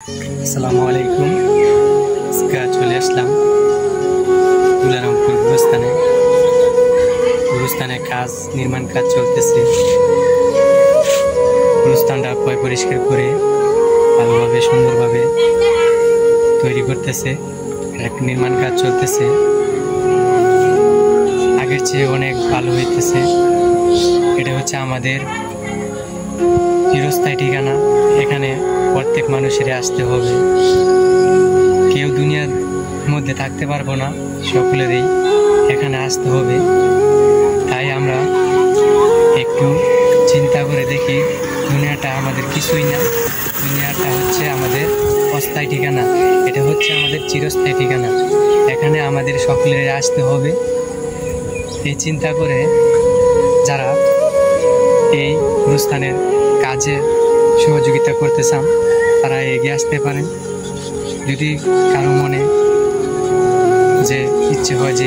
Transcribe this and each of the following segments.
আসসালামু আলাইকুম। আজকে চলে আসলাম তুলারামপুর গুরুস্থানে কাজ নির্মাণ কাজ চলতেছে। গুরুস্থানটা পরিষ্কার করে ভালোভাবে সুন্দরভাবে তৈরি করতেছে। একটা নির্মাণ কাজ চলতেছে, আগের চেয়ে অনেক ভালো হইতেছে। এটা হচ্ছে আমাদের চিরস্থায়ী ঠিকানা। এখানে প্রত্যেক মানুষের আসতে হবে, কেউ দুনিয়ার মধ্যে থাকতে পারবো না, সকলেরই এখানে আসতে হবে। তাই আমরা একটু চিন্তা করে দেখি, দুনিয়াটা আমাদের কিছুই না, দুনিয়াটা হচ্ছে আমাদের অস্থায়ী ঠিকানা, এটা হচ্ছে আমাদের চিরস্থায়ী ঠিকানা। এখানে আমাদের সকলেরই আসতে হবে। এই চিন্তা করে যারা এই গুরুস্থানের কাজে সহযোগিতা করতে চান তারা এগিয়ে আসতে পারেন। যদি কারো মনে যে ইচ্ছে হয় যে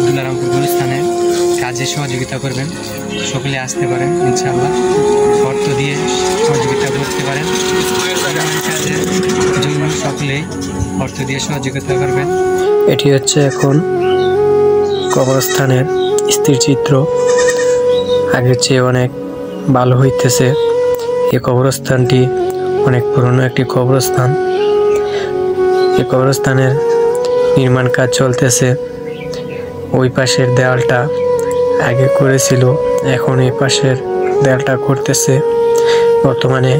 তুলারামপুর গুরুস্থানের কাজে সহযোগিতা করবেন, সকলে আসতে পারেন। ইনশাআল্লাহ অর্থ দিয়ে সহযোগিতা করতে পারেন। কাজের জন্য সকলেই অর্থ দিয়ে সহযোগিতা করবেন। এটি হচ্ছে এখন কবরস্থানের স্থির চিত্র। আগের চেয়ে অনেক ভালো হইতেছে। এই কবরস্থানটি অনেক পুরনো একটি কবরস্থান। এই কবরস্থানের নির্মাণ কাজ চলতেছে। ওই পাশের দেওয়ালটা আগে করেছিল, এখন এই পাশের দেওয়ালটা করতেছে। বর্তমানে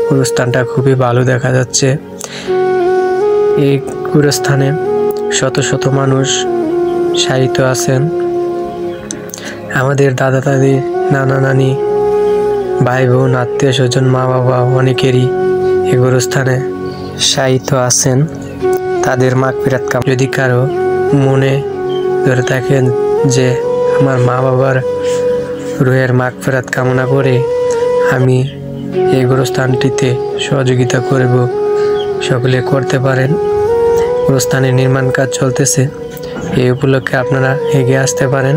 গুরুস্থানটা খুবই ভালো দেখা যাচ্ছে। এই গুরুস্থানে শত শত মানুষ শায়িত আছেন। আমাদের দাদা দাদি, নানা নানি, ভাই বোন, আত্মীয় স্বজন, মা বাবা অনেকেরই এই গুরুস্থানে শায়িত আছেন। তাদের মাগফিরাত কামনা। যদি কারো মনে ধরে থাকেন যে আমার মা বাবার রুহের মাগফিরাত কামনা করে আমি এই গুরুস্থানটিতে সহযোগিতা করব, সকলে করতে পারেন। গুরুস্থানের নির্মাণ কাজ চলতেছে, এই উপলক্ষে আপনারা এগিয়ে আসতে পারেন।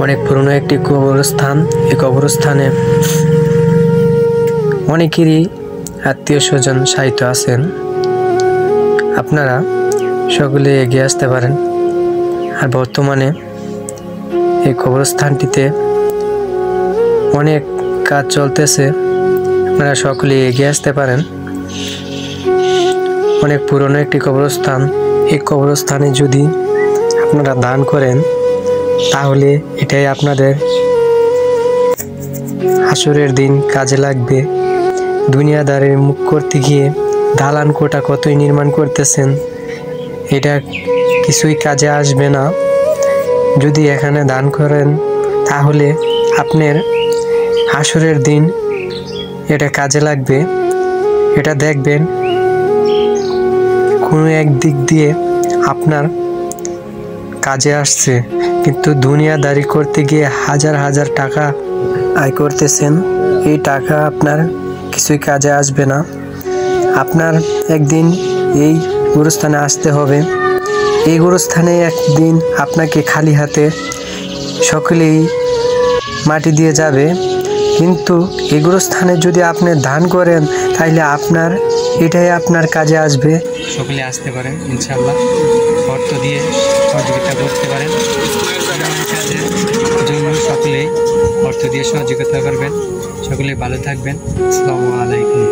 অনেক পুরনো একটি কবরস্থান। এই কবরস্থানে অনেকেরই আত্মীয় স্বজন শায়িত আছেন। আপনারা সকলে এগিয়ে আসতে পারেন। আর বর্তমানে এই কবরস্থানটিতে অনেক কাজ চলতেছে, আপনারা সকলে এগিয়ে আসতে পারেন। অনেক পুরনো একটি কবরস্থান। এই কবরস্থানে যদি আপনারা দান করেন তাহলে এটাই আপনাদের হাসরের দিন কাজে লাগবে। দুনিয়াদারের মুখ করতে গিয়ে দালান কোটা কতই নির্মাণ করতেছেন, এটা কিছুই কাজে আসবে না। যদি এখানে দান করেন তাহলে আপনার হাসরের দিন এটা কাজে লাগবে। এটা দেখবেন কোনো এক দিক দিয়ে আপনার কাজে আসছে, কিন্তু দুনিয়াদারি করতে গিয়ে হাজার হাজার টাকা আয় করতেছেন। এই টাকা আপনার কিছুই কাজে আসবে না। আপনার একদিন এই গুরুস্থানে আসতে হবে। এই গুরুস্থানে একদিন আপনাকে খালি হাতে সকলেই মাটি দিয়ে যাবে, কিন্তু এই গুরুস্থানে যদি আপনি দান করেন তাহলে এটাই আপনার কাজে আসবে। সকলে আসতে পারেন, ইনশাআল্লাহ অর্থ দিয়ে সহযোগিতা করতে পারেন। কাজের জন্য সকলেই অর্থ দিয়ে সহযোগিতা করবেন। সকলে ভালো থাকবেন। আসসালামু আলাইকুম।